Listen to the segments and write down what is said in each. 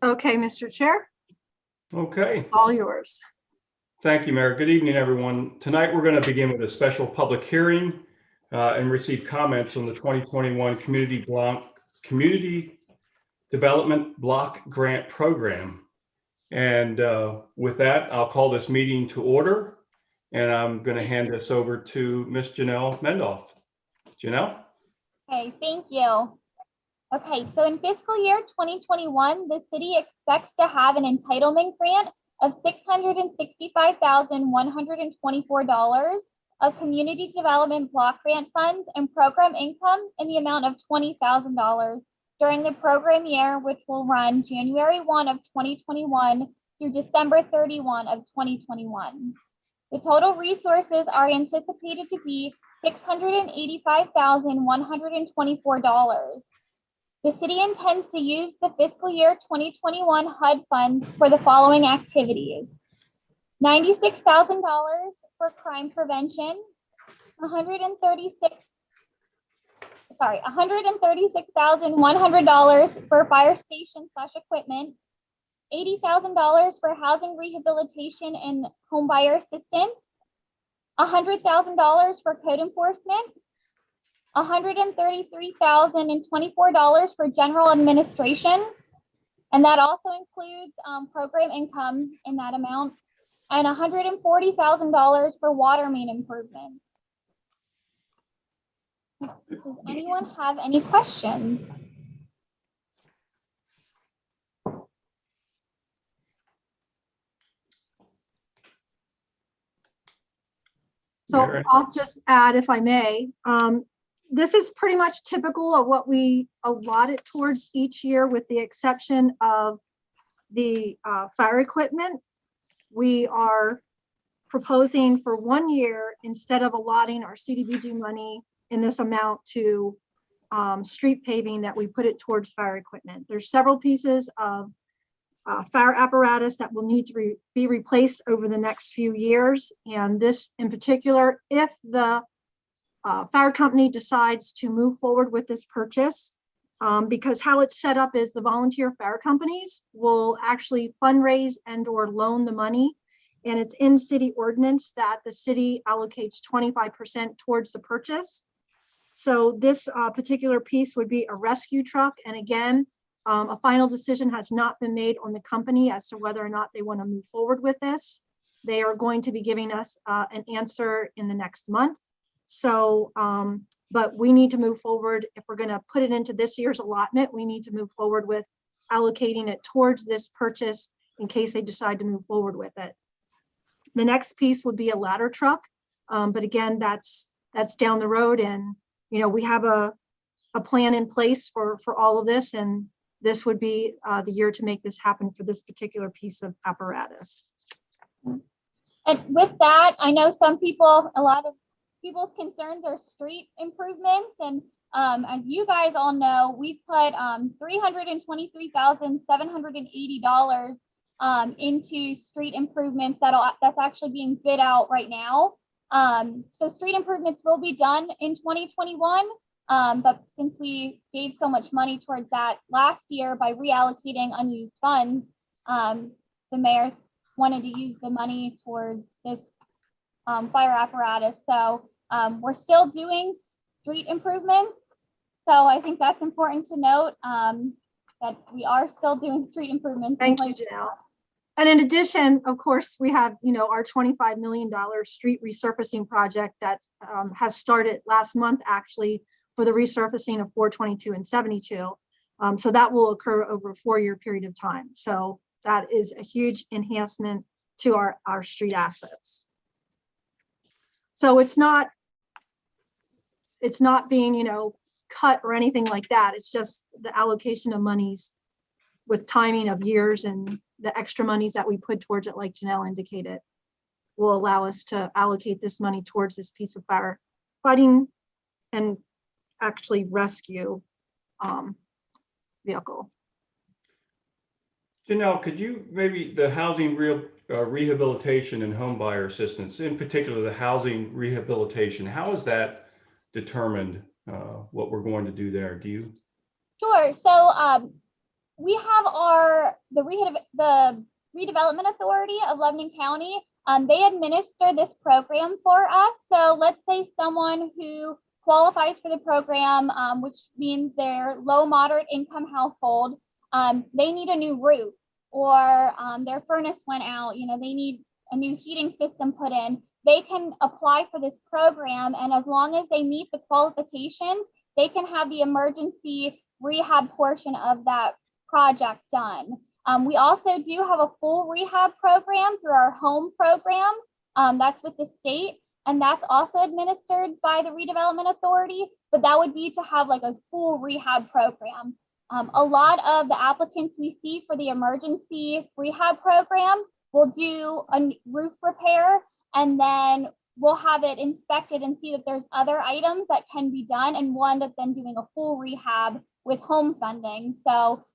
Okay, Mr. Chair, Okay, it's all yours. thank you, Mayor. Good evening, everyone. Tonight, we're going to begin with a special public hearing and receive comments on the 2021 Community Development Block Grant Program. And with that, I'll call this meeting to order, and I'm going to hand this over to Ms. Janelle Mendoff. Janelle? Okay, thank you. Okay, so in fiscal year 2021, the city expects to have an entitlement grant of $665,124 of community development block grant funds and program income in the amount of $20,000 during the program year, which will run January 1 of 2021 through December 31 of 2021. The total resources are anticipated to be $685,124. The city intends to use the fiscal year 2021 HUD funds for the following activities: $96,000 for crime prevention, $136,100 for fire station / equipment, $80,000 for housing rehabilitation and homebuyer assistance, $100,000 for code enforcement, $133,024 for general administration, and that also includes program income in that amount, and $140,000 for water main improvements. Does anyone have any questions? So I'll just add, if I may, this is pretty much typical of what we allotted towards each year, with the exception of the fire equipment. We are proposing for 1 year, instead of allotting our CDBG money in this amount to street paving, that we put it towards fire equipment. There's several pieces of fire apparatus that will need to be replaced over the next few years. And this in particular, if the fire company decides to move forward with this purchase, because how it's set up is the volunteer fire companies will actually fundraise and or loan the money. And it's in city ordinance that the city allocates 25% towards the purchase. So this particular piece would be a rescue truck. And again, a final decision has not been made on the company as to whether or not they want to move forward with this. They are going to be giving us an answer in the next month. So, but we need to move forward. If we're going to put it into this year's allotment, we need to move forward with allocating it towards this purchase in case they decide to move forward with it. The next piece would be a ladder truck. But again, that's down the road, and we have a plan in place for all of this, and this would be the year to make this happen for this particular piece of apparatus. And with that, I know a lot of people's concerns are street improvements. And as you guys all know, we put $323,780 into street improvements that's actually being bid out right now. So street improvements will be done in 2021. But since we gave so much money towards that last year by reallocating unused funds, the mayor wanted to use the money towards this fire apparatus. So we're still doing street improvements. So I think that's important to note, that we are still doing street improvements. Thank you, Janelle. And in addition, of course, we have, our $25 million street resurfacing project that has started last month, actually, for the resurfacing of 422 and 72. So that will occur over a 4-year period of time. So that is a huge enhancement to our street assets. So it's not being, cut or anything like that. It's just the allocation of monies with timing of years, and the extra monies that we put towards it, like Janelle indicated, will allow us to allocate this money towards this piece of firefighting and actually rescue vehicle. Janelle, could you maybe the housing rehabilitation and home buyer assistance, in particular the housing rehabilitation, how is that determined, what we're going to do there? Do you? Sure. So we have the Redevelopment Authority of Lebanon County. They administer this program for us. So let's say someone who qualifies for the program, which means they're low moderate income household, they need a new roof, or their furnace went out, they need a new heating system put in. They can apply for this program, and as long as they meet the qualifications, they can have the emergency rehab portion of that project done. We also do have a full rehab program through our home program. That's with the state, and that's also administered by the Redevelopment Authority, but that would be to have like a full rehab program. A lot of the applicants we see for the emergency rehab program will do a roof repair, and then we'll have it inspected and see that there's other items that can be done, and one that's then doing a full rehab with home funding. So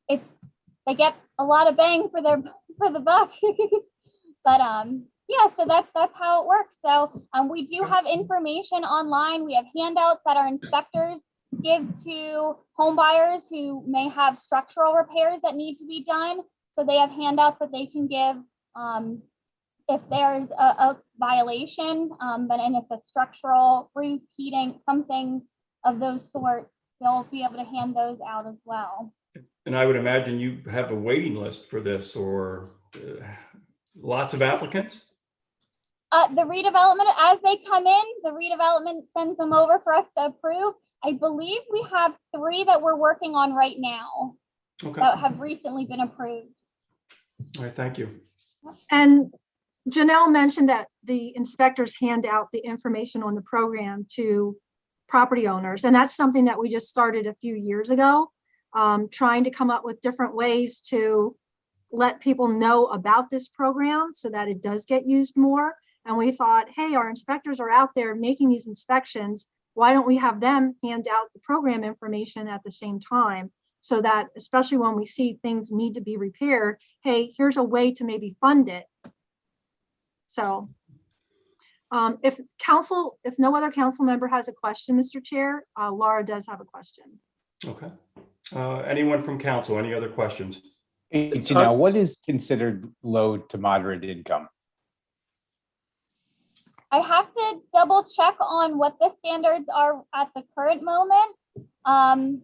they get a lot of bang for the buck. But yeah, so that's how it works. So we do have information online. We have handouts that our inspectors give to home buyers who may have structural repairs that need to be done. So they have handouts that they can give if there's a violation, and it's a structural, roof, heating, something of those sorts, they'll be able to hand those out as well. And I would imagine you have a waiting list for this, or lots of applicants? The redevelopment, as they come in, the redevelopment sends them over for us to approve. I believe we have 3 that we're working on right now. Okay. That have recently been approved. All right, thank you. And Janelle mentioned that the inspectors hand out the information on the program to property owners. And that's something that we just started a few years ago, trying to come up with different ways to let people know about this program so that it does get used more. And we thought, hey, our inspectors are out there making these inspections. Why don't we have them hand out the program information at the same time? So that, especially when we see things need to be repaired, hey, here's a way to maybe fund it. So if no other council member has a question, Mr. Chair, Laura does have a question. Okay. Anyone from council, any other questions? Hey, Janelle, what is considered low to moderate income? I have to double check on what the standards are at the current moment.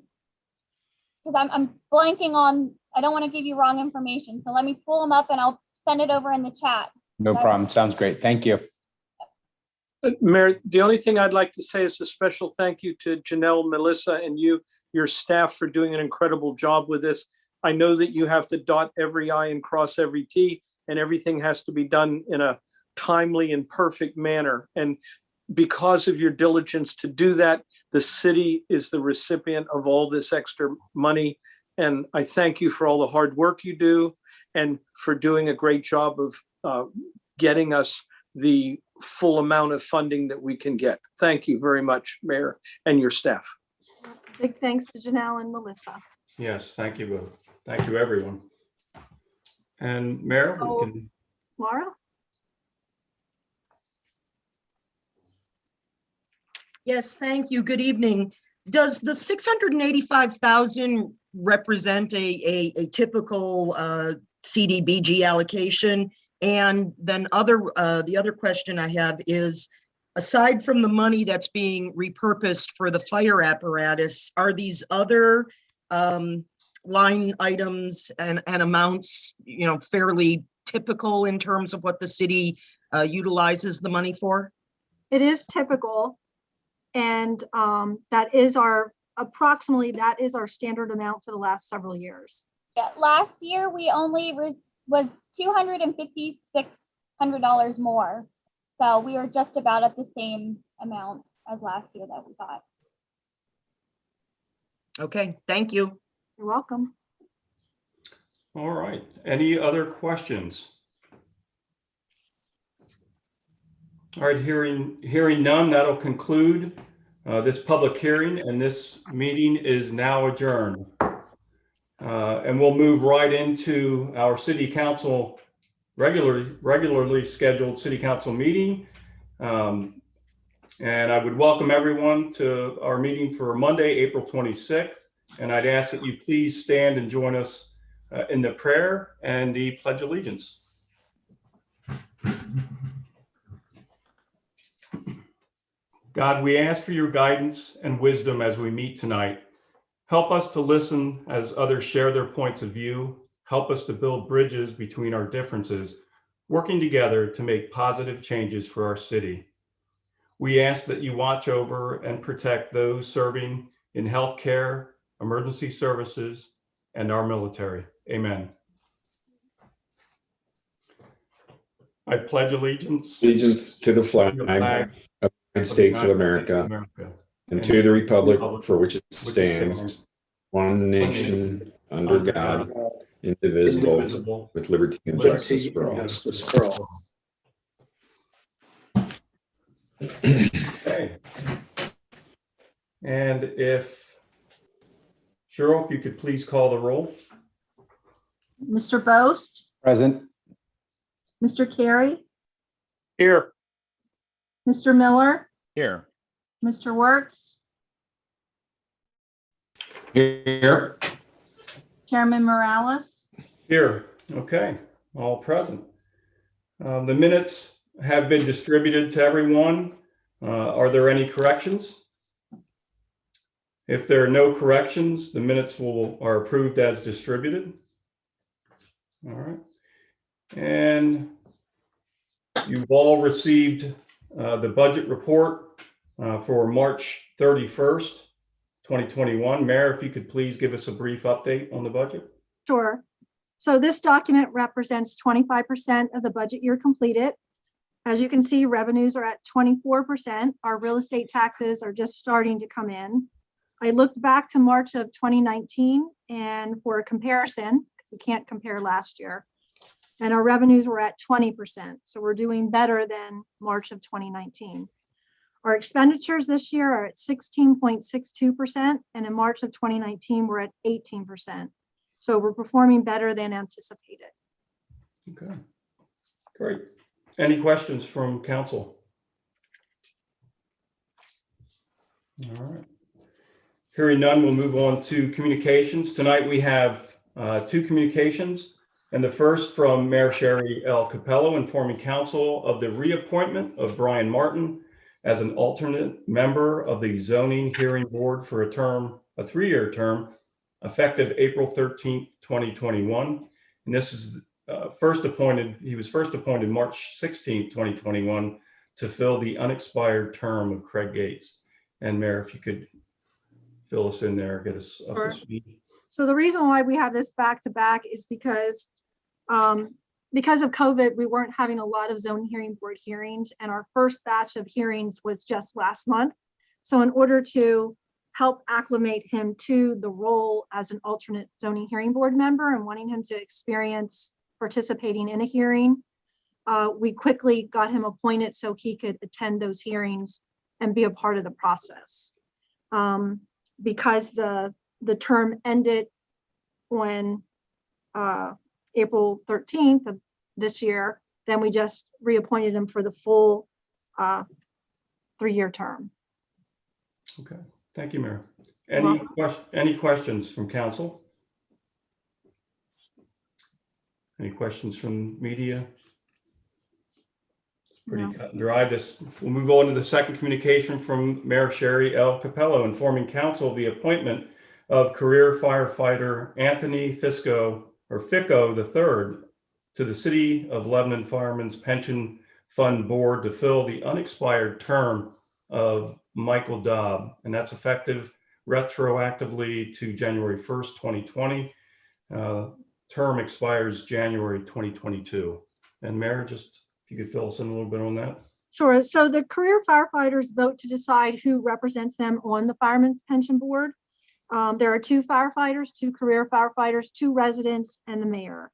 Because I'm blanking on, I don't want to give you wrong information. So let me pull them up and I'll send it over in the chat. No problem. Sounds great. Thank you. Mayor, the only thing I'd like to say is a special thank you to Janelle, Melissa, and your staff for doing an incredible job with this. I know that you have to dot every I and cross every T, and everything has to be done in a timely and perfect manner. And because of your diligence to do that, the city is the recipient of all this extra money. And I thank you for all the hard work you do and for doing a great job of getting us the full amount of funding that we can get. Thank you very much, Mayor, and your staff. Big thanks to Janelle and Melissa. Yes, thank you both. Thank you, everyone. And Mayor, we can. Laura? Yes, thank you. Good evening. Does the 685,000 represent a typical CDBG allocation? And then the other question I have is, aside from the money that's being repurposed for the fire apparatus, are these other line items and amounts, fairly typical in terms of what the city utilizes the money for? It is typical. And that is our standard amount for the last several years. Yeah, last year we only was $256 more. So we were just about at the same amount as last year that we got. Okay, thank you. You're welcome. All right. Any other questions? All right, hearing none, that'll conclude this public hearing, and this meeting is now adjourned. And we'll move right into our city council regularly scheduled city council meeting. And I would welcome everyone to our meeting for Monday, April 26th And I'd ask that you please stand and join us in the prayer and the Pledge of Allegiance. God, we ask for your guidance and wisdom as we meet tonight. Help us to listen as others share their points of view. Help us to build bridges between our differences, working together to make positive changes for our city. We ask that you watch over and protect those serving in healthcare, emergency services, and our military. Amen. I pledge allegiance Allegiance to the flag to the flag of the United of the States of United States America and to the republic for which it stands, one nation, under God, indivisible, with liberty and justice for all. Okay. And if, Cheryl, if you could please call the roll. Mr. Boast, Present. Mr. Carey, Here. Mr. Miller, Here. Mr. Wertz, Here. Chairman Morales. Here. Okay, all present. The minutes have been distributed to everyone. Are there any corrections? If there are no corrections, the minutes are approved as distributed. All right. And you've all received the budget report for March 31st, 2021. Mayor, if you could please give us a brief update on the budget. Sure. So this document represents 25% of the budget year completed. As you can see, revenues are at 24%. Our real estate taxes are just starting to come in. I looked back to March of 2019 and for a comparison, because we can't compare last year, and our revenues were at 20%. So we're doing better than March of 2019. Our expenditures this year are at 16.62%, and in March of 2019, we're at 18%. So we're performing better than anticipated. Okay, great. Any questions from council? All right. Hearing none, we'll move on to communications. Tonight we have two communications, and the first from Mayor Sherry L. Capello informing council of the reappointment of Brian Martin as an alternate member of the Zoning Hearing Board for a 3-year term, effective April 13th, 2021. And this is he was first appointed March 16th, 2021 to fill the unexpired term of Craig Gates. And Mayor, if you could fill us in there, get us up Sure. to speed. So the reason why we have this back to back is because of COVID, we weren't having a lot of zoning hearing board hearings, and our first batch of hearings was just last month. So in order to help acclimate him to the role as an alternate zoning hearing board member and wanting him to experience participating in a hearing, we quickly got him appointed so he could attend those hearings and be a part of the process. Because the term ended when April 13th of this year, then we just reappointed him for the full 3-year term. Okay, thank you, Mayor. Any questions from council? Any questions from media? Pretty No. cut and dry. We'll move on to the second communication from Mayor Sherry L. Capello informing council of the appointment of career firefighter Anthony Fico III to the City of Lebanon Firemen's Pension Fund Board to fill the unexpired term of Michael Dobb, and that's effective retroactively to January 1st, 2020. Term expires January 2022. And Mayor, just if you could fill us in a little bit on that. Sure. So the career firefighters vote to decide who represents them on the Firemen's Pension Board. There are 2 firefighters, 2 career firefighters, 2 residents, and the mayor.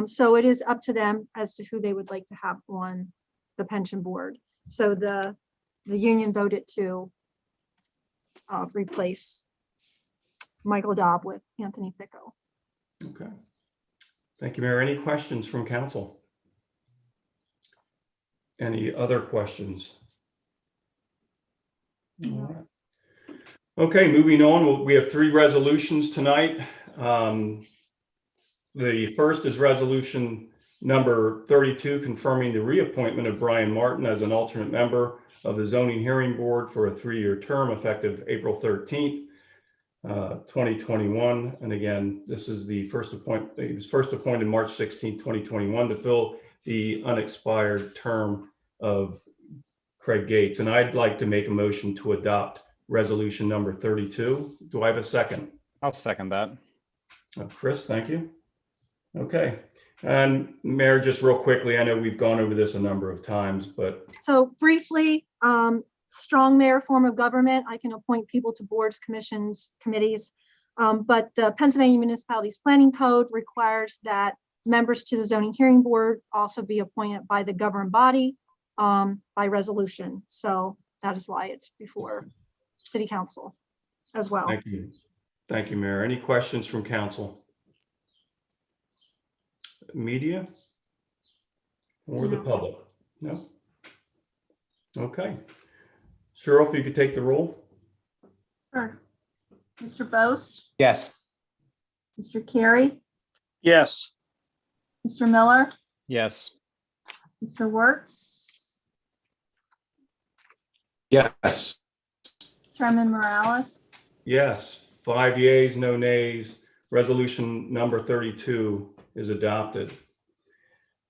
So it is up to them as to who they would like to have on the pension board. So the union voted to replace Michael Dobb with Anthony Fico. Okay. Thank you, Mayor. Any questions from council? Any other questions? No. All right. Okay, moving on, we have 3 resolutions tonight. The first is resolution number 32, confirming the reappointment of Brian Martin as an alternate member of the Zoning Hearing Board for a 3-year term effective April 13th, 2021. And again, this is the first appointment. He was first appointed March 16th, 2021 to fill the unexpired term of Craig Gates. And I'd like to make a motion to adopt resolution number 32. Do I have a second? I'll second that. Chris, thank you. Okay. And Mayor, just real quickly, I know we've gone over this a number of times, but So briefly, strong mayor form of government. I can appoint people to boards, commissions, committees. But the Pennsylvania Municipalities Planning Code requires that members to the zoning hearing board also be appointed by the governing body by resolution. So that is why it's before city council as well. thank you. Thank you, Mayor. Any questions from council? Media? Or the No. public? No? Okay. Cheryl, if you could take the roll. Sure. Mr. Boast, Yes. Mr. Carey, Yes. Mr. Miller, Yes. Mr. Wertz, Yes. Chairman Morales, Yes, 5 yeas, no nays. Resolution number 32 is adopted.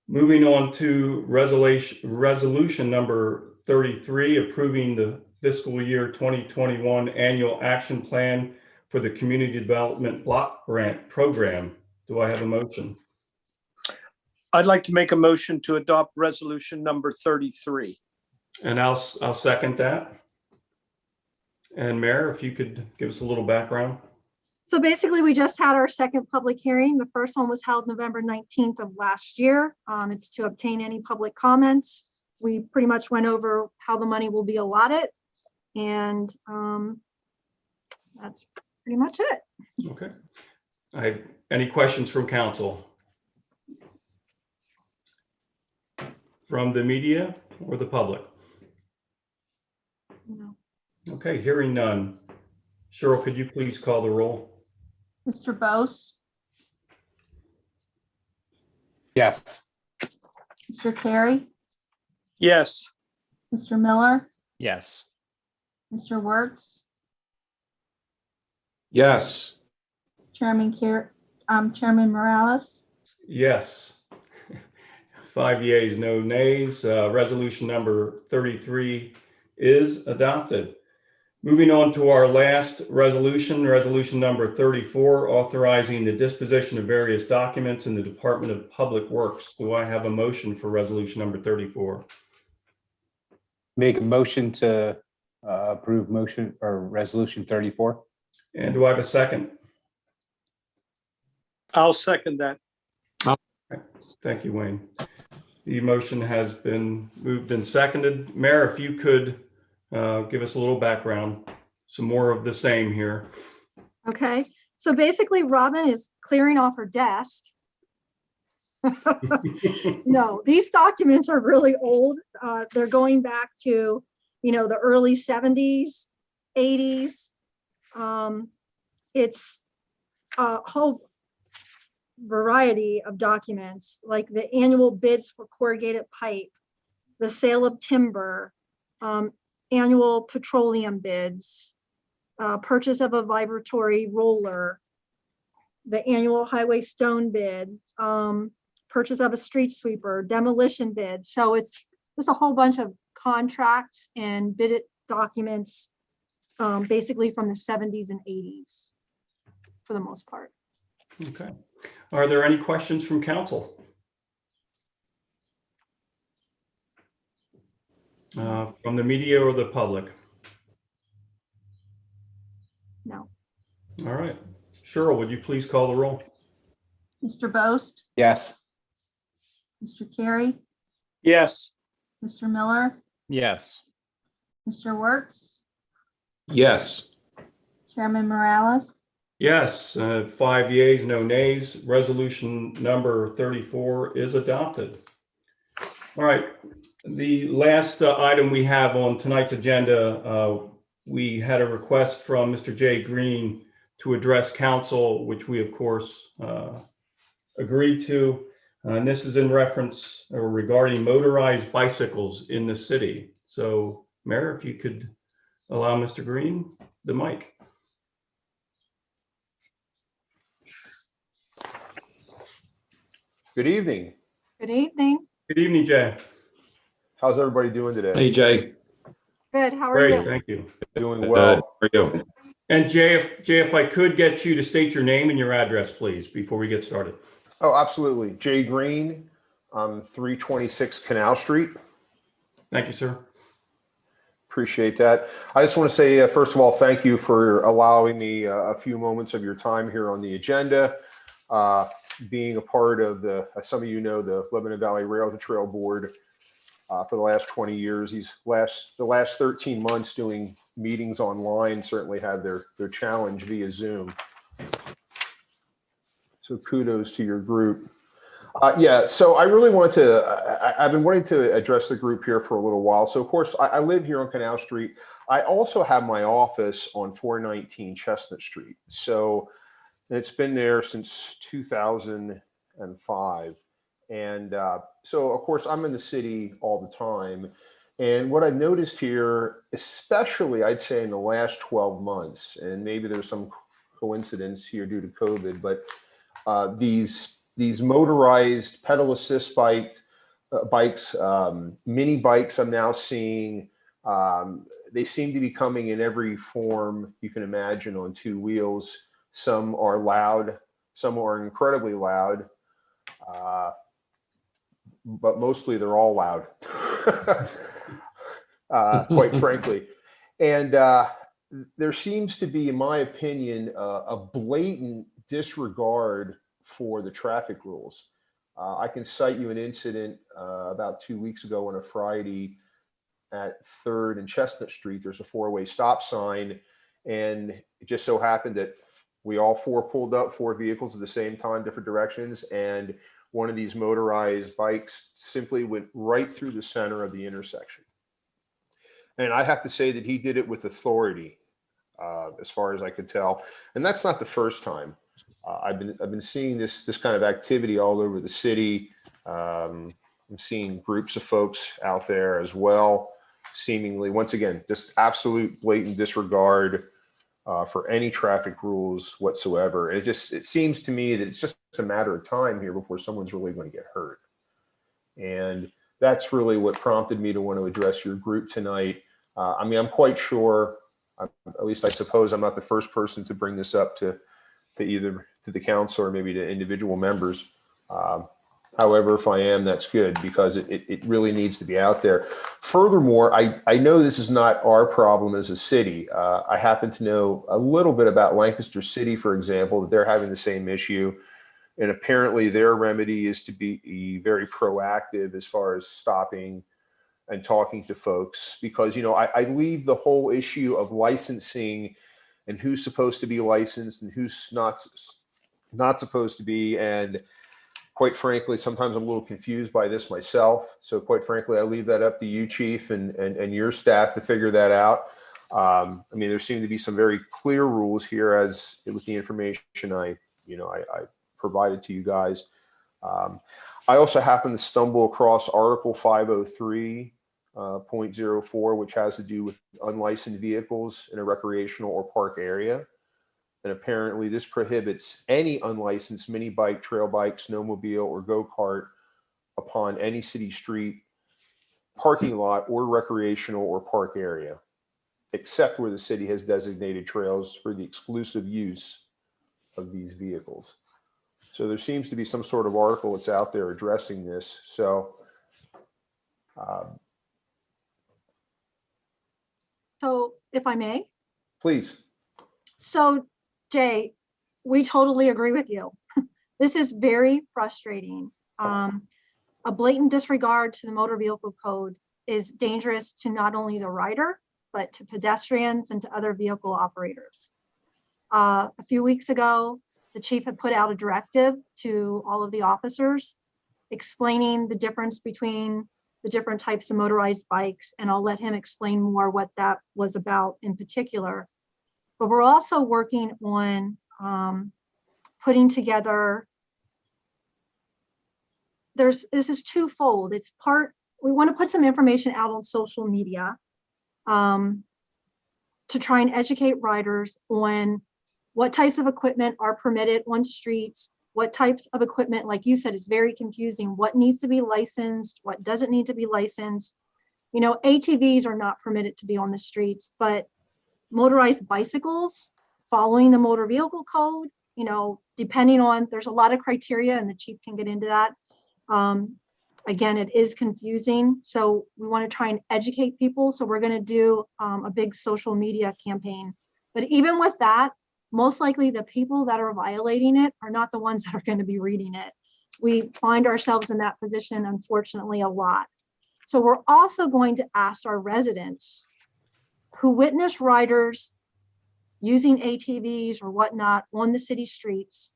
Moving on to resolution number 33, approving the fiscal year 2021 annual action plan for the Community Development Block Grant Program. Do I have a motion? I'd like to make a motion to adopt resolution number 33. And I'll second that. And Mayor, if you could give us a little background. So basically, we just had our second public hearing. The first one was held November 19th of last year. It's to obtain any public comments. We pretty much went over how the money will be allotted. And that's pretty much it. Okay. Any questions from council? From the media or the public? No. Okay, hearing none. Cheryl, could you please call the roll? Mr. Boast, Yes. Mr. Carey, Yes. Mr. Miller, Yes. Mr. Wertz, Yes. Chairman Morales, Yes. 5 yeas, no nays. Resolution number 33 is adopted. Moving on to our last resolution, resolution number 34, authorizing the disposition of various documents in the Department of Public Works. Do I have a motion for resolution number 34? Make a motion to approve motion or resolution 34. And do I have a second? I'll second that. Thank you, Wayne. The motion has been moved and seconded. Mayor, if you could give us a little background, some more of the same here. Okay, so basically Robin is clearing off her desk. No, these documents are really old. They're going back to, the early 70s, 80s. It's a whole variety of documents, like the annual bids for corrugated pipe, the sale of timber, annual petroleum bids, purchase of a vibratory roller, the annual highway stone bid, purchase of a street sweeper, demolition bid. So it's just a whole bunch of contracts and bid documents, basically from the 70s and 80s for the most part. Okay. Are there any questions from council? From the media or the public? No. All right. Cheryl, would you please call the roll? Mr. Boast, Yes. Mr. Carey, Yes. Mr. Miller, Yes. Mr. Wertz, Yes. Chairman Morales, Yes, 5 yeas, no nays. Resolution number 34 is adopted. All right. The last item we have on tonight's agenda we had a request from Mr. Jay Green to address council, which we of course agreed to. And this is in reference or regarding motorized bicycles in the city. So Mayor, if you could allow Mr. Green the mic. Good evening. Good evening. Good evening, Jay. How's everybody doing today? Hey, Jay. Good. How are Great, you? thank you. Doing How well. are you? And Jay, if I could get you to state your name and your address, please, before we get started. Oh, absolutely. Jay Green, 326 Canal Street. Thank you, sir. Appreciate that. I just want to say, first of all, thank you for allowing me a few moments of your time here on the agenda. Being a part of the, as some of you know, the Lebanon Valley Rail to Trail Board for the last 20 years. The last 13 months doing meetings online certainly had their challenge via Zoom. So kudos to your group. Yeah, so I really wanted to, I've been wanting to address the group here for a little while. So of course, I live here on Canal Street. I also have my office on 419 Chestnut Street. So it's been there since 2005. And so of course, I'm in the city all the time. And what I've noticed here, especially I'd say in the last 12 months, and maybe there's some coincidence here due to COVID, but these motorized pedal assist bikes, mini bikes I'm now seeing, they seem to be coming in every form you can imagine on two wheels. Some are loud, some are incredibly loud, but mostly they're all loud, quite frankly. And there seems to be, in my opinion, a blatant disregard for the traffic rules. I can cite you an incident about 2 weeks ago on a Friday at 3rd and Chestnut Street. There's a four-way stop sign, and it just so happened that we all four pulled up, four vehicles at the same time, different directions, and one of these motorized bikes simply went right through the center of the intersection. And I have to say that he did it with authority, as far as I could tell. And that's not the first time. I've been seeing this kind of activity all over the city. I'm seeing groups of folks out there as well, seemingly, once again, just absolute blatant disregard for any traffic rules whatsoever. And it seems to me that it's just a matter of time here before someone's really going to get hurt. And that's really what prompted me to want to address your group tonight. I mean, I'm quite sure, at least I suppose I'm not the first person to bring this up to either to the council or maybe to individual members. However, if I am, that's good, because it really needs to be out there. Furthermore, I know this is not our problem as a city. I happen to know a little bit about Lancaster City, for example, that they're having the same issue. And apparently their remedy is to be very proactive as far as stopping and talking to folks, because, you know, I leave the whole issue of licensing and who's supposed to be licensed and who's not supposed to be. And quite frankly, sometimes I'm a little confused by this myself. So quite frankly, I leave that up to you, Chief, and your staff to figure that out. I mean, there seem to be some very clear rules here, as with the information I provided to you guys. I also happen to stumble across Article 503.04, which has to do with unlicensed vehicles in a recreational or park area. And apparently this prohibits any unlicensed mini bike, trail bike, snowmobile, or go-kart upon any city street, parking lot, or recreational or park area, except where the city has designated trails for the exclusive use of these vehicles. So there seems to be some sort of article that's out there addressing this. So So if I may, please. so Jay, we totally agree with you. This is very frustrating. A blatant disregard to the motor vehicle code is dangerous to not only the rider, but to pedestrians and to other vehicle operators. A few weeks ago, the chief had put out a directive to all of the officers explaining the difference between the different types of motorized bikes, and I'll let him explain more what that was about in particular. But we're also working on putting together, this is twofold. It's part, we want to put some information out on social media to try and educate riders on what types of equipment are permitted on streets, what types of equipment, like you said, is very confusing, what needs to be licensed, what doesn't need to be licensed. You know, ATVs are not permitted to be on the streets, but motorized bicycles, following the motor vehicle code, you know, depending on, there's a lot of criteria, and the chief can get into that. Again, it is confusing. So we want to try and educate people. So we're going to do a big social media campaign. But even with that, most likely the people that are violating it are not the ones that are going to be reading it. We find ourselves in that position, unfortunately, a lot. So we're also going to ask our residents who witness riders using ATVs or whatnot on the city streets,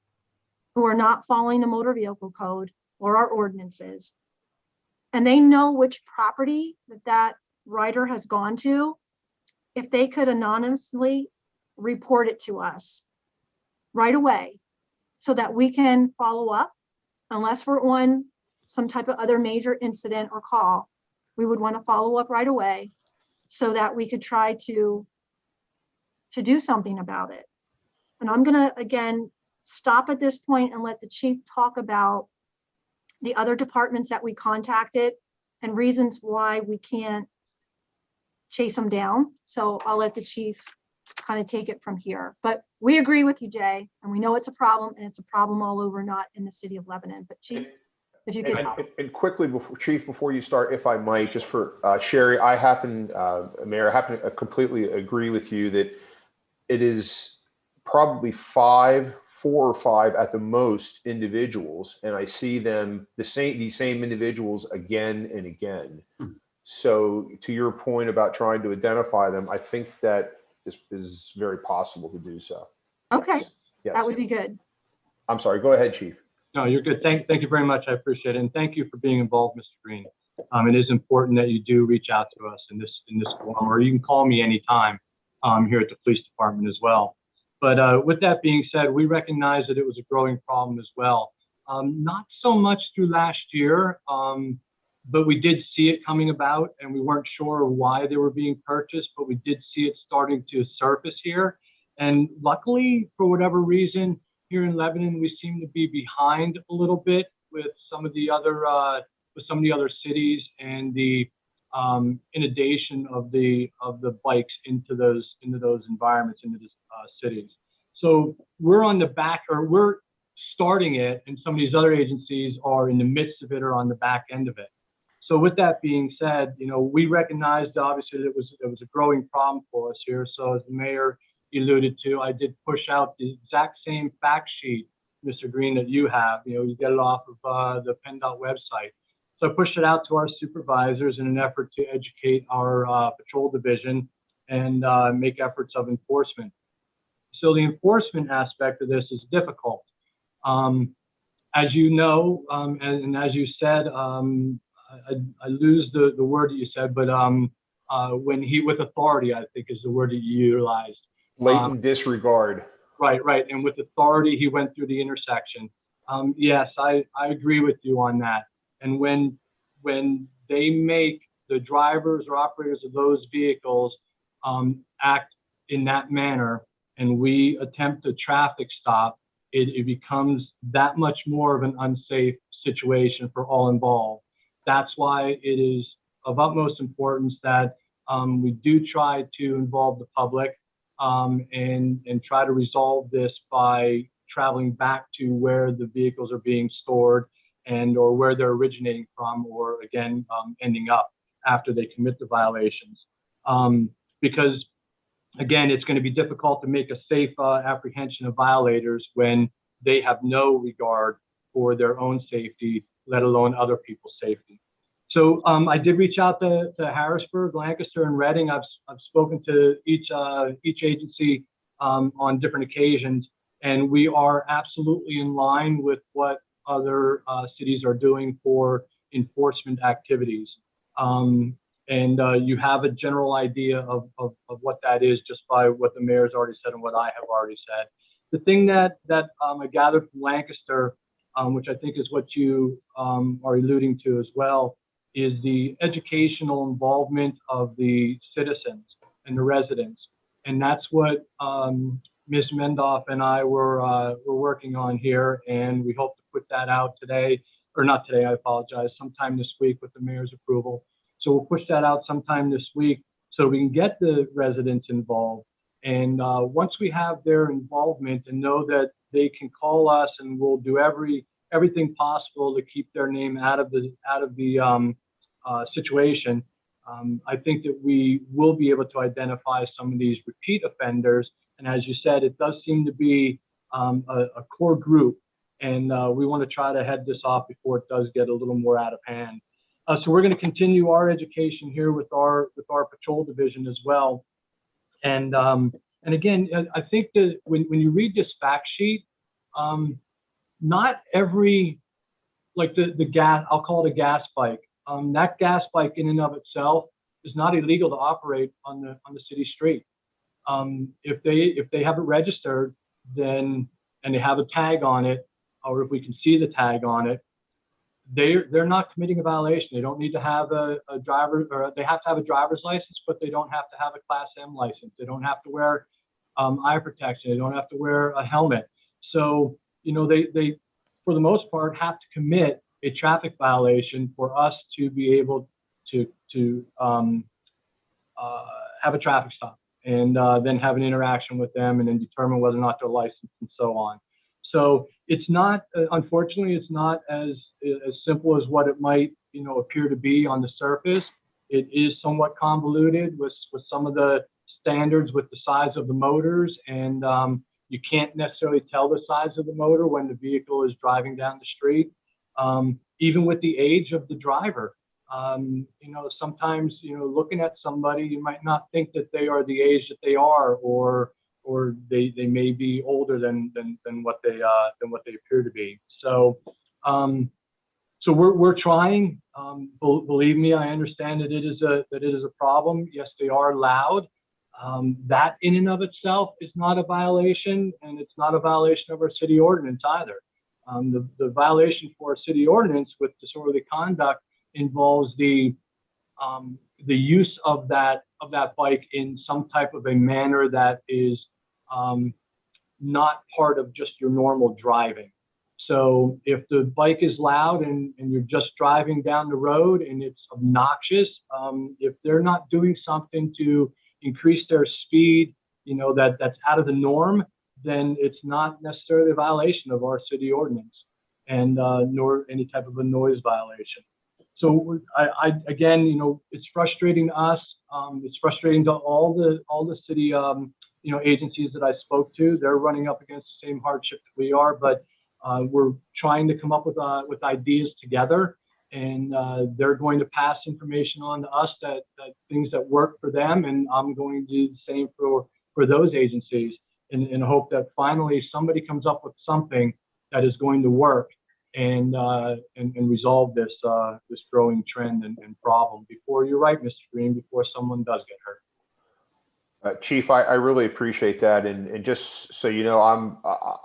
who are not following the motor vehicle code or our ordinances, and they know which property that rider has gone to, if they could anonymously report it to us right away so that we can follow up. Unless we're on some type of other major incident or call, we would want to follow up right away so that we could try to do something about it. And I'm going to, again, stop at this point and let the chief talk about the other departments that we contacted and reasons why we can't chase them down. So I'll let the chief kind of take it from here. But we agree with you, Jay, and we know it's a problem, and it's a problem all over, not in the city of Lebanon. But chief, if you could. And quickly, Chief, before you start, if I might, just for Sherry, Mayor, I happen to completely agree with you that it is probably four or five at the most individuals, and I see them, these same individuals again and again. So to your point about trying to identify them, I think that is very possible to do so. Okay, Yes. that would be good. I'm sorry, go ahead, Chief. No, you're good. Thank you very much. I appreciate it. And thank you for being involved, Mr. Green. It is important that you do reach out to us in this forum, or you can call me anytime here at the police department as well. But with that being said, we recognize that it was a growing problem as well. Not so much through last year, but we did see it coming about, and we weren't sure why they were being purchased, but we did see it starting to surface here. And luckily, for whatever reason, here in Lebanon, we seem to be behind a little bit with some of the other cities and the inundation of the bikes into those environments, into the cities. So we're on the back, or we're starting it, and some of these other agencies are in the midst of it or on the back end of it. So with that being said, you know, we recognized obviously that it was a growing problem for us here. So as the mayor alluded to, I did push out the exact same fact sheet, Mr. Green, that you have. You know, you get it off of the PennDOT website. So I pushed it out to our supervisors in an effort to educate our patrol division and make efforts of enforcement. So the enforcement aspect of this is difficult. As you know, and as you said, I lose the word that you said, but with authority, I think is the word that you utilized. Blatant disregard. Right. And with authority, he went through the intersection. Yes, I agree with you on that. And when they make the drivers or operators of those vehicles act in that manner, and we attempt a traffic stop, it becomes that much more of an unsafe situation for all involved. That's why it is of utmost importance that we do try to involve the public and try to resolve this by traveling back to where the vehicles are being stored and or where they're originating from, or again, ending up after they commit the violations. Because again, it's going to be difficult to make a safe apprehension of violators when they have no regard for their own safety, let alone other people's safety. So I did reach out to Harrisburg, Lancaster, and Reading. I've spoken to each agency on different occasions, and we are absolutely in line with what other cities are doing for enforcement activities. And you have a general idea of what that is just by what the mayor's already said and what I have already said. The thing that I gathered from Lancaster, which I think is what you are alluding to as well, is the educational involvement of the citizens and the residents. And that's what Ms. Mendoff and I were working on here, and we hope to put that out today, or not today, I apologize, sometime this week with the mayor's approval. So we'll push that out sometime this week so we can get the residents involved. And once we have their involvement and know that they can call us and we'll do everything possible to keep their name out of the situation, I think that we will be able to identify some of these repeat offenders. And as you said, it does seem to be a core group, and we want to try to head this off before it does get a little more out of hand. So we're going to continue our education here with our patrol division as well. And again, I think that when you read this fact sheet, not every, like the gas, I'll call it a gas bike. That gas bike in and of itself is not illegal to operate on the city street. If they have it registered, then, and they have a tag on it, or if we can see the tag on it, they're not committing a violation. They don't need to have a driver, or they have to have a driver's license, but they don't have to have a Class M license. They don't have to wear eye protection. They don't have to wear a helmet. So, you know, they for the most part have to commit a traffic violation for us to be able to have a traffic stop, and then have an interaction with them, and then determine whether or not they're licensed and so on. So it's not, unfortunately, it's not as simple as what it might, you know, appear to be on the surface. It is somewhat convoluted with some of the standards with the size of the motors, and you can't necessarily tell the size of the motor when the vehicle is driving down the street. Even with the age of the driver, you know, sometimes, you know, looking at somebody, you might not think that they are the age that they are, or they may be older than what they appear to be. So so we're trying. Believe me, I understand that it is a problem. Yes, they are loud. That in and of itself is not a violation, and it's not a violation of our city ordinance either. The violation for a city ordinance with disorderly conduct involves the use of that bike in some type of a manner that is not part of just your normal driving. So if the bike is loud and you're just driving down the road and it's obnoxious, if they're not doing something to increase their speed, you know, that's out of the norm, then it's not necessarily a violation of our city ordinance, and nor any type of a noise violation. So I again, you know, it's frustrating to us. It's frustrating to all the city, you know, agencies that I spoke to. They're running up against the same hardship that we are, but we're trying to come up with ideas together, and they're going to pass information on to us that things that work for them, and I'm going to do the same for those agencies, in hope that finally somebody comes up with something that is going to work and resolve this growing trend and problem before, you're right, Mr. Green, before someone does get hurt. Chief, I really appreciate that, and just so you know,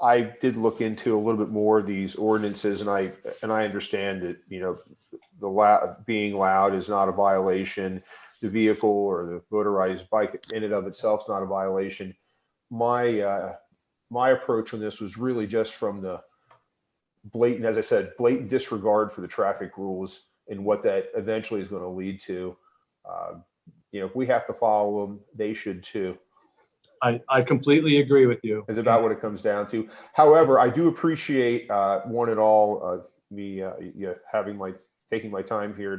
I did look into a little bit more of these ordinances, and I understand that, you know, being loud is not a violation. The vehicle or the motorized bike in and of itself is not a violation. My approach on this was really just from the blatant, as I said, blatant disregard for the traffic rules and what that eventually is going to lead to. You know, if we have to follow them, they should too. I completely agree with you. Is about what it comes down to. However, I do appreciate one and all me taking my time here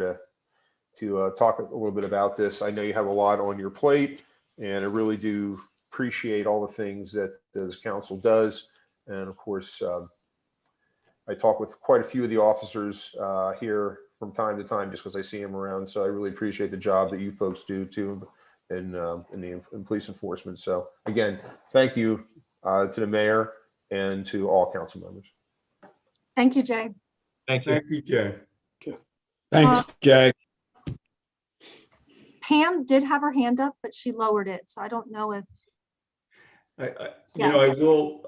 to talk a little bit about this. I know you have a lot on your plate, and I really do appreciate all the things that this council does. And of course, I talk with quite a few of the officers here from time to time, just because I see them around. So I really appreciate the job that you folks do too, in police enforcement. So again, thank you to the mayor and to all council members. Thank you, Jay. Thank you. Thank you, Jay. Thanks, Jay. Pam did have her hand up, but she lowered it, so I don't know if, You know, Yes.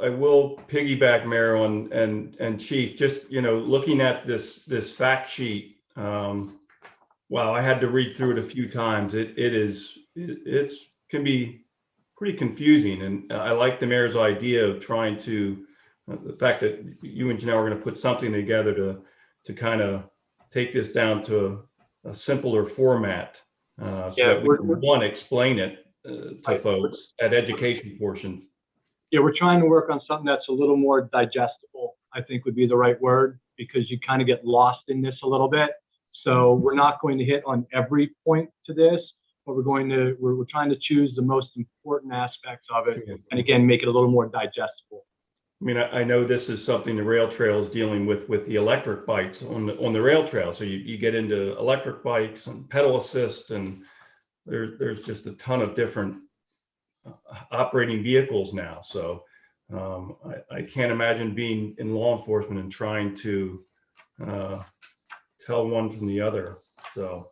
I will piggyback, Mayor, and Chief, just, looking at this fact sheet. Wow, I had to read through it a few times. It's can be pretty confusing. And I like the mayor's idea of trying to, the fact that you and Janelle are going to put something together to kind of take this down to a simpler format. So Yeah, that we can, one, explain it to Right. folks, that education portion. Yeah, we're trying to work on something that's a little more digestible, I think would be the right word, because you kind of get lost in this a little bit. So we're not going to hit on every point to this, but we're trying to choose the most important aspects of it, and again, make it a little more digestible. I mean, I know this is something the rail trail is dealing with the electric bikes on the rail trail. So you get into electric bikes and pedal assist, and there's just a ton of different operating vehicles now. So I can't imagine being in law enforcement and trying to tell one from the other. So,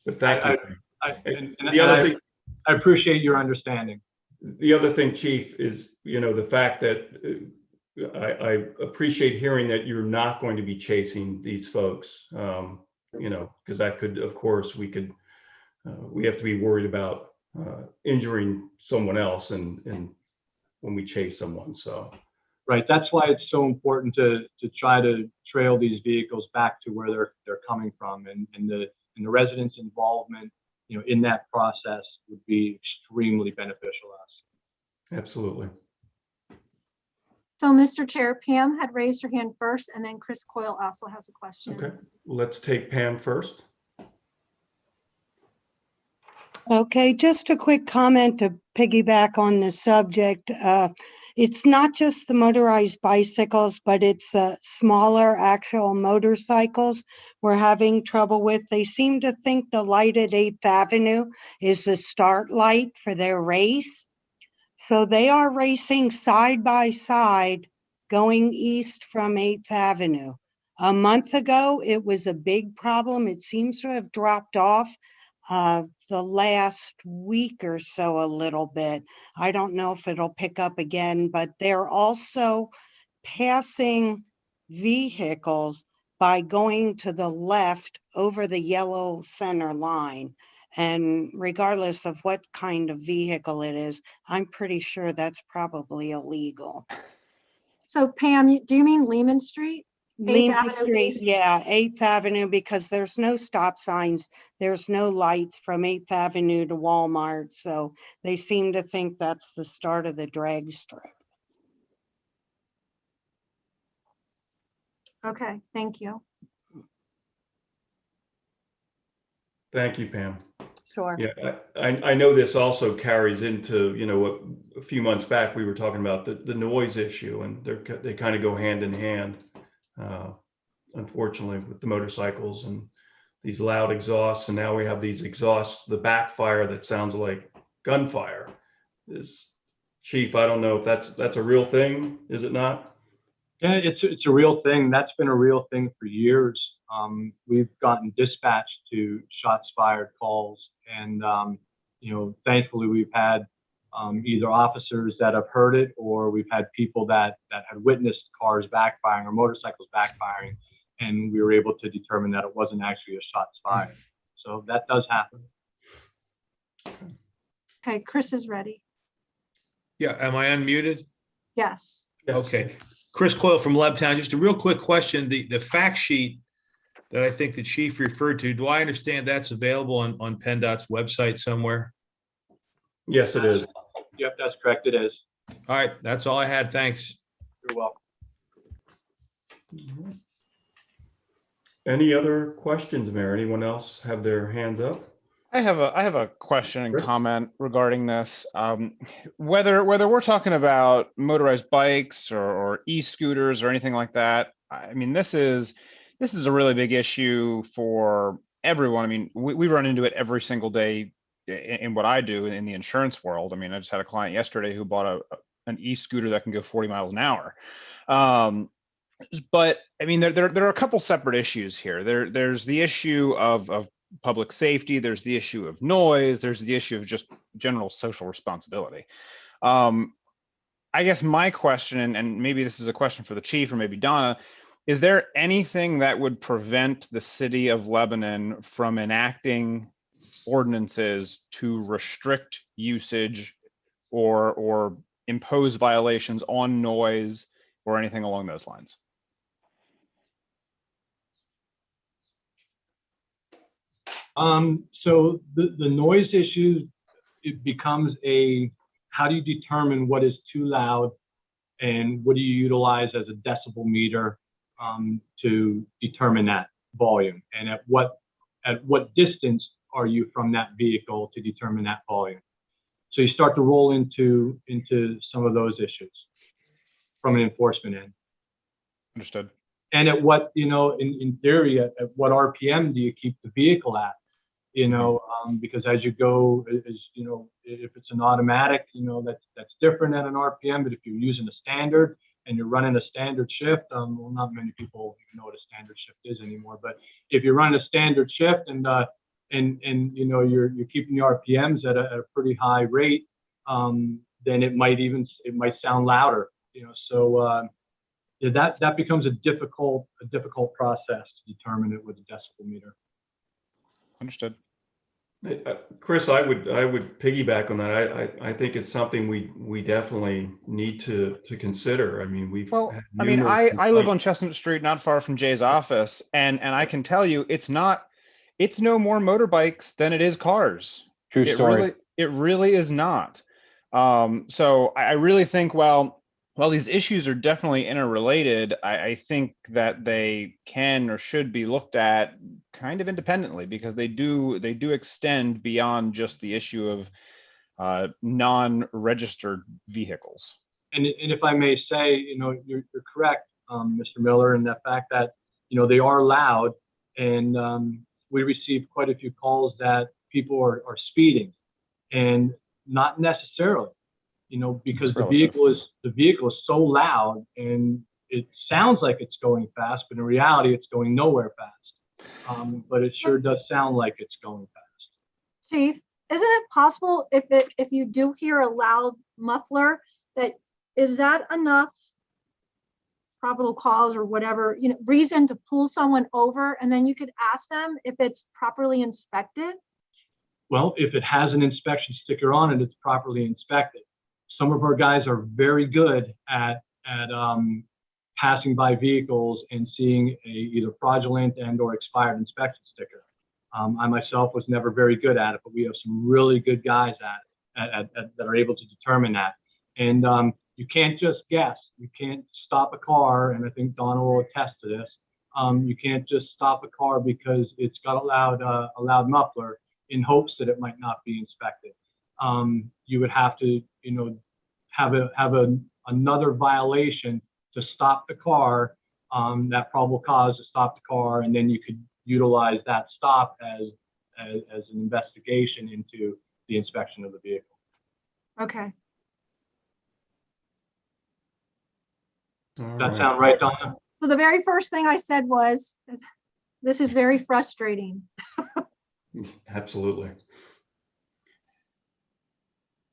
but thank you. The other thing, I appreciate your understanding. the other thing, Chief, is, the fact that I appreciate hearing that you're not going to be chasing these folks, because that could, of course, we have to be worried about injuring someone else and when we chase someone. So, Right. That's why it's so important to try to trail these vehicles back to where they're coming from, and the residents' involvement, in that process would be extremely beneficial to us. absolutely. so Mr. Chair, Pam had raised her hand first, and then Chris Coyle also has a question. Okay, let's take Pam first. Okay, just a quick comment to piggyback on the subject. It's not just the motorized bicycles, but it's smaller actual motorcycles we're having trouble with. They seem to think the light at 8th Avenue is the start light for their race. So they are racing side by side going east from 8th Avenue. A month ago, it was a big problem. It seems to have dropped off the last week or so a little bit. I don't know if it'll pick up again, but they're also passing vehicles by going to the left over the yellow center line. And regardless of what kind of vehicle it is, I'm pretty sure that's probably illegal. So Pam, do you mean Lehman Street? 8th Lehman Avenue Street, East? yeah, 8th Avenue, because there's no stop signs, there's no lights from 8th Avenue to Walmart, so they seem to think that's the start of the drag strip. Okay, thank you. Thank you, Pam. Sure. Yeah, I know this also carries into, what a few months back we were talking about the noise issue, and they kind of go hand in hand, unfortunately, with the motorcycles and these loud exhausts. And now we have these exhausts, the backfire that sounds like gunfire. Chief, I don't know if that's a real thing, is it not? Yeah, it's a real thing. That's been a real thing for years. We've gotten dispatched to shots fired calls, and thankfully we've had either officers that have heard it, or we've had people that had witnessed cars backfiring or motorcycles backfiring, and we were able to determine that it wasn't actually a shots fired. So that does happen. Okay, Chris is ready. Yeah, am I unmuted? Yes. Yes. Okay. Chris Coyle from Lebtown. Just a real quick question. The fact sheet that I think the chief referred to, do I understand that's available on PennDOT's website somewhere? Yes, it is. Yep, that's correct. It is. All right, that's all I had. Thanks. You're welcome. Any other questions, Mayor? Anyone else have their hands up? I have a question and Sure. comment regarding this. Whether we're talking about motorized bikes or e-scooters or anything like that, I mean, this is a really big issue for everyone. I mean, we run into it every single day in what I do in the insurance world. I mean, I just had a client yesterday who bought an e-scooter that can go 40 miles an hour. But I mean, there are a couple separate issues here. There's the issue of public safety. There's the issue of noise. There's the issue of just general social responsibility. I guess my question, and maybe this is a question for the chief or maybe Donna, is there anything that would prevent the city of Lebanon from enacting ordinances to restrict usage or impose violations on noise or anything along those lines? So the noise issue, it becomes how do you determine what is too loud and what do you utilize as a decibel meter to determine that volume, and at what distance are you from that vehicle to determine that volume? So you start to roll into some of those issues from an enforcement end. Understood. And at what, in theory, at what RPM do you keep the vehicle at? Because as you go, if it's an automatic, that's different at an RPM. But if you're using a standard and you're running a standard shift, well, not many people even know what a standard shift is anymore. But if you're running a standard shift and you're keeping the RPMs at a pretty high rate, then it might sound louder. So that becomes a difficult process to determine it with a decibel meter. Understood. Chris, I would piggyback on that. I think it's something we definitely need to consider. I mean, I live on Chestnut Street, not far from Jay's office, and I can tell you, it's no more motorbikes than it is cars. True story. It really is not. So I really think, while these issues are definitely interrelated, I think that they can or should be looked at kind of independently, because they do extend beyond just the issue of non-registered vehicles. And if I may say, you're correct, Mr. Miller, in the fact that they are loud, and we received quite a few calls that people are speeding, and not necessarily. Because the vehicle is so loud and it sounds like it's going fast, but in reality, it's going nowhere fast. But it sure does sound like it's going fast. Chief, isn't it possible if you do hear a loud muffler, is that enough probable cause or whatever, reason to pull someone over, and then you could ask them if it's properly inspected? Well, if it has an inspection sticker on it, it's properly inspected. Some of our guys are very good at passing by vehicles and seeing either fraudulent and or expired inspection sticker. I myself was never very good at it, but we have some really good guys that are able to determine that. And you can't just guess. You can't stop a car, and I think Donna will attest to this. You can't just stop a car because it's got a loud muffler in hopes that it might not be inspected. You would have to, have another violation to stop the car, that probable cause to stop the car, and then you could utilize that stop as an investigation into the inspection of the vehicle. Okay. Does that sound right, Donna? So the very first thing I said was, this is very frustrating. Absolutely.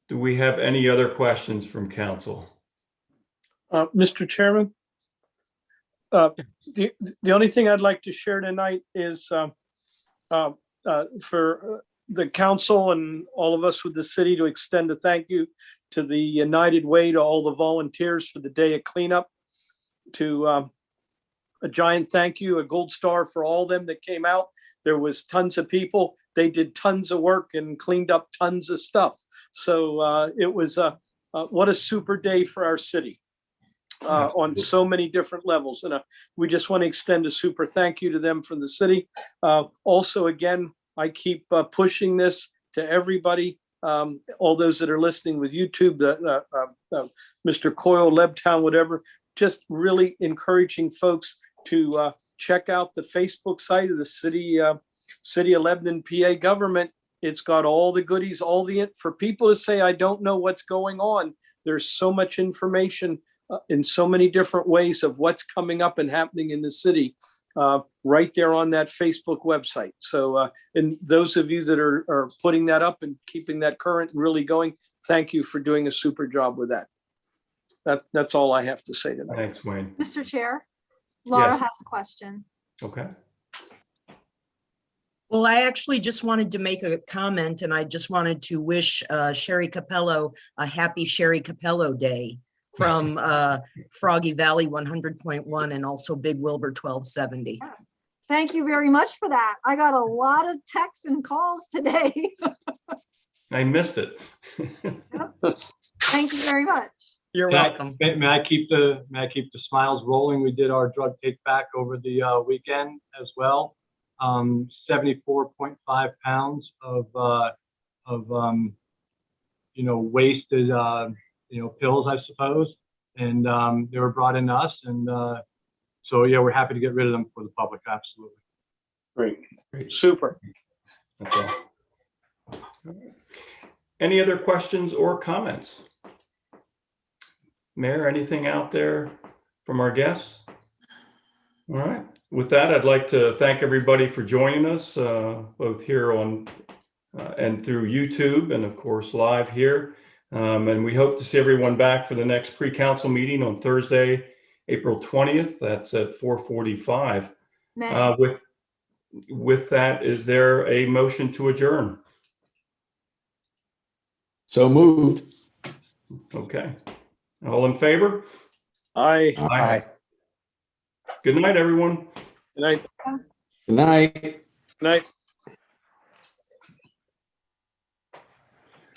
Do we have any other questions from council? Mr. Chairman, the only thing I'd like to share tonight is for the council and all of us with the city to extend a thank you to the United Way, to all the volunteers for the day of cleanup, to a giant thank you, a gold star for all of them that came out. There was tons of people. They did tons of work and cleaned up tons of stuff. So it was what a super day for our city on so many different levels. And we just want to extend a super thank you to them from the city. Also, again, I keep pushing this to everybody, all those that are listening with YouTube, Mr. Coyle, Lebtown, whatever, just really encouraging folks to check out the Facebook site of the City of Lebanon, PA government. It's got all the goodies, for people to say, I don't know what's going on. There's so much information in so many different ways of what's coming up and happening in the city right there on that Facebook website. So, and those of you that are putting that up and keeping that current and really going, thank you for doing a super job with that. That's all I have to say tonight. Thanks, Wayne. Mr. Chair, Laura Yes. has a question. Okay. Well, I actually just wanted to make a comment, and I just wanted to wish Sherry Capello a happy Sherry Capello Day from Froggy Valley 100.1 and also Big Wilbur 1270. Yes. Thank you very much for that. I got a lot of texts and calls today. I missed it. Thank you very much. You're May I- welcome. May I keep the smiles rolling? We did our drug take back over the weekend as well. 74.5 pounds of wasted pills, I suppose, and they were brought in to us, and so yeah, we're happy to get rid of them for the public. Absolutely. Great. Super. Okay. Any other questions or comments? Mayor, anything out there from our guests? All right. With that, I'd like to thank everybody for joining us, both here on and through YouTube, and of course live here. And we hope to see everyone back for the next pre-council meeting on Thursday, April 20th. That's at 4:45. May. With that, is there a motion to adjourn? So moved. Okay. All in favor? Aye. Aye. Good night, everyone. Good night. Good night. Good night.